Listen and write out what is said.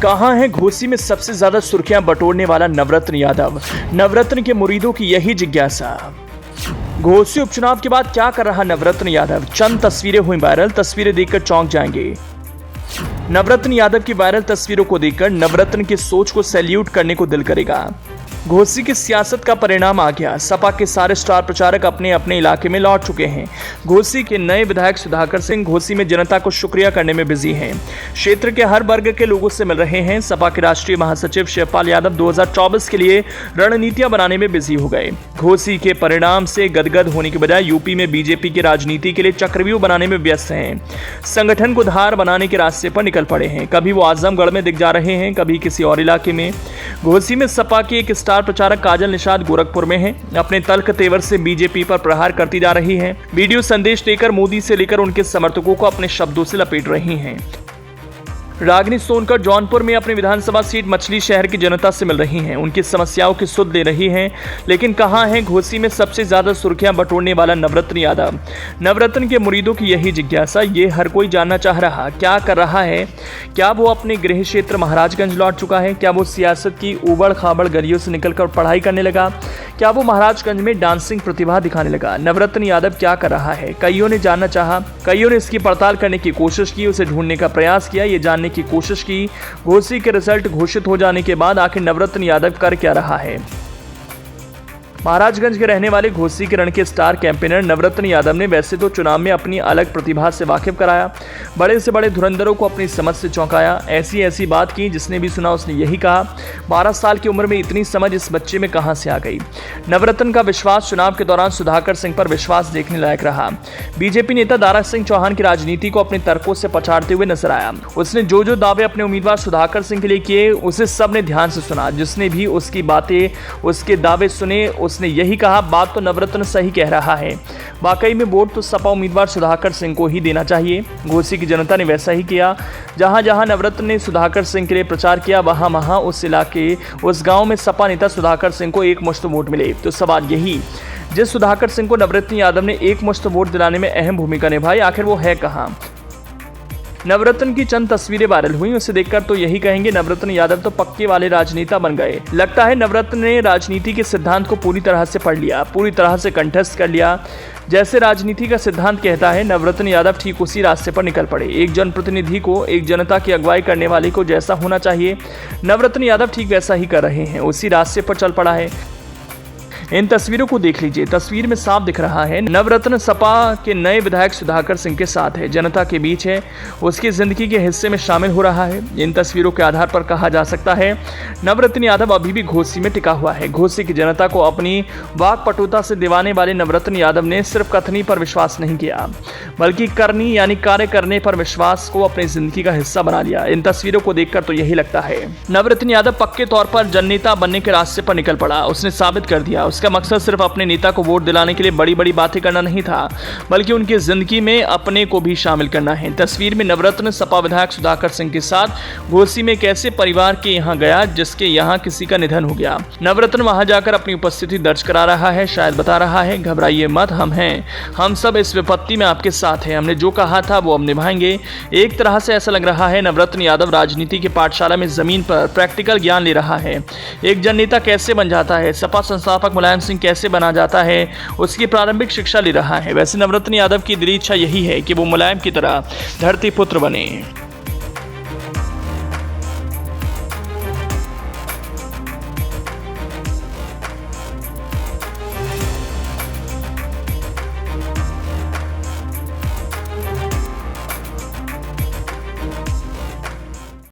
कहां है घोसी में सबसे ज्यादा सुर्खियां बटोरने वाला नवरत्न यादव? नवरत्न के मुरीदों की यही जिज्ञासा। घोसी उपचुनाव के बाद क्या कर रहा नवरत्न यादव? चंद तस्वीरें हुई वायरल, तस्वीरें देखकर चौंक जाएंगे। नवरत्न यादव की वायरल तस्वीरों को देखकर नवरत्न की सोच को सैल्यूट करने को दिल करेगा। घोसी की सियासत का परिणाम आ गया। सपा के सारे स्टार प्रचारक अपने अपने इलाके में लौट चुके हैं। घोसी के नए विधायक सुधाकर सिंह घोसी में जनता को शुक्रिया करने में बिजी हैं। क्षेत्र के हर वर्ग के लोगों से मिल रहे हैं। सपा के राष्ट्रीय महासचिव शिवपाल यादव 2024 के लिए रणनीतियां बनाने में बिजी हो गए। घोसी के परिणाम से गदगद होने के बजाय यूपी में बीजेपी की राजनीति के लिए चक्रव्यूह बनाने में व्यस्त हैं। संगठन को धार बनाने के रास्ते पर निकल पड़े हैं। कभी वो आजमगढ़ में दिख जा रहे हैं, कभी किसी और इलाके में। घोसी में सपा की एक स्टार प्रचारक काजल निषाद गोरखपुर में है। अपने तल्ख तेवर से बीजेपी पर प्रहार करती जा रही है। वीडियो संदेश देकर मोदी से लेकर उनके समर्थकों को अपने शब्दों से लपेट रही हैं। रागिनी सोनकर जौनपुर में अपनी विधानसभा सीट मछली शहर की जनता से मिल रही हैं। उनकी समस्याओं की सुध ले रही हैं। लेकिन कहां है घोसी में सबसे ज्यादा सुर्खियां बटोरने वाला नवरत्न यादव? नवरत्न के मुरीदों की यही जिज्ञासा। ये हर कोई जानना चाह रहा, क्या कर रहा है? क्या वो अपने गृह क्षेत्र महाराजगंज लौट चुका है? क्या वो सियासत की उबड़ खाबड़ गलियों से निकलकर पढ़ाई करने लगा? क्या वो महाराजगंज में डांसिंग प्रतिभा दिखाने लगा? नवरत्न यादव क्या कर रहा है? कईयों ने जानना चाहा, कईयों ने इसकी पड़ताल करने की कोशिश की, उसे ढूंढने का प्रयास किया, ये जानने की कोशिश की घोसी के रिजल्ट घोषित हो जाने के बाद आखिर नवरत्न यादव कर क्या रहा है। महाराजगंज के रहने वाले घोसी के रण के स्टार कैंपेनर नवरत्न यादव ने वैसे तो चुनाव में अपनी अलग प्रतिभा से वाकिफ कराया, बड़े से बड़े धुरंधरों को अपनी समझ से चौंकाया, ऐसी बात की जिसने भी सुना उसने यही कहा, 12 साल की उम्र में इतनी समझ इस बच्चे में कहां से आ गई। नवरत्न का विश्वास चुनाव के दौरान सुधाकर सिंह पर विश्वास देखने लायक रहा। बीजेपी नेता दारा सिंह चौहान की राजनीति को अपने तर्कों से पछाड़ते हुए नजर आया। उसने जो दावे अपने उम्मीदवार सुधाकर सिंह के लिए किए उसे सबने ध्यान से सुना। जिसने भी उसकी बातें, उसके दावे सुने, उसने यही कहा, बात तो नवरत्न सही कह रहा है। वाकई में वोट तो सपा उम्मीदवार सुधाकर सिंह को ही देना चाहिए। घोसी की जनता ने वैसा ही किया। जहां जहां नवरत्न ने सुधाकर सिंह के लिए प्रचार किया, वहां वहां उस इलाके, उस गांव में सपा नेता सुधाकर सिंह को एक मुश्त वोट मिले। तो सवाल यही, जिस सुधाकर सिंह को नवरत्न यादव ने एक मुश्त वोट दिलाने में अहम भूमिका निभाई, आखिर वो है कहां? नवरत्न की चंद तस्वीरें वायरल हुई, उसे देखकर तो यही कहेंगे नवरत्न यादव तो पक्के वाले राजनेता बन गए। लगता है नवरत्न ने राजनीति के सिद्धांत को पूरी तरह से पढ़ लिया, पूरी तरह से कंठस्थ कर लिया। जैसे राजनीति का सिद्धांत कहता है, नवरत्न यादव ठीक उसी रास्ते पर निकल पड़े। एक जनप्रतिनिधि को, एक जनता की अगुवाई करने वाले को जैसा होना चाहिए, नवरत्न यादव ठीक वैसा ही कर रहे हैं, उसी रास्ते पर चल पड़ा है। इन तस्वीरों को देख लीजिए। तस्वीर में साफ दिख रहा है नवरत्न सपा के नए विधायक सुधाकर सिंह के साथ है, जनता के बीच है, उसकी जिंदगी के हिस्से में शामिल हो रहा है। इन तस्वीरों के आधार पर कहा जा सकता है नवरत्न यादव अभी भी घोसी में टिका हुआ है। घोसी की जनता को अपनी वाकपटुता से दीवाने वाले नवरत्न यादव ने सिर्फ कथनी पर विश्वास नहीं किया, बल्कि करनी यानी कार्य करने पर विश्वास को अपनी जिंदगी का हिस्सा बना लिया। इन तस्वीरों को देखकर तो यही लगता है नवरत्न यादव पक्के तौर पर जननेता बनने के रास्ते पर निकल पड़ा। उसने साबित कर दिया, उसका मकसद सिर्फ अपने नेता को वोट दिलाने के लिए बड़ी बड़ी बातें करना नहीं था, बल्कि उनकी जिंदगी में अपने को भी शामिल करना है। तस्वीर में नवरत्न सपा विधायक सुधाकर सिंह के साथ घोसी में कैसे परिवार के यहां गया जिसके यहां किसी का निधन हो गया। नवरत्न वहां जाकर अपनी उपस्थिति दर्ज करा रहा है, शायद बता रहा है घबराइए मत, हम हैं, हम सब इस विपत्ति में आपके साथ हैं, हमने जो कहा था वो हम निभाएंगे। एक तरह से ऐसा लग रहा है नवरत्न यादव राजनीति की पाठशाला में जमीन पर प्रैक्टिकल ज्ञान ले रहा है। एक जननेता कैसे बन जाता है, सपा संस्थापक मुलायम सिंह कैसे बना जाता है, उसकी प्रारंभिक शिक्षा ले रहा है। वैसे नवरत्न यादव की दिली इच्छा यही है कि वो मुलायम की तरह धरती पुत्र बने।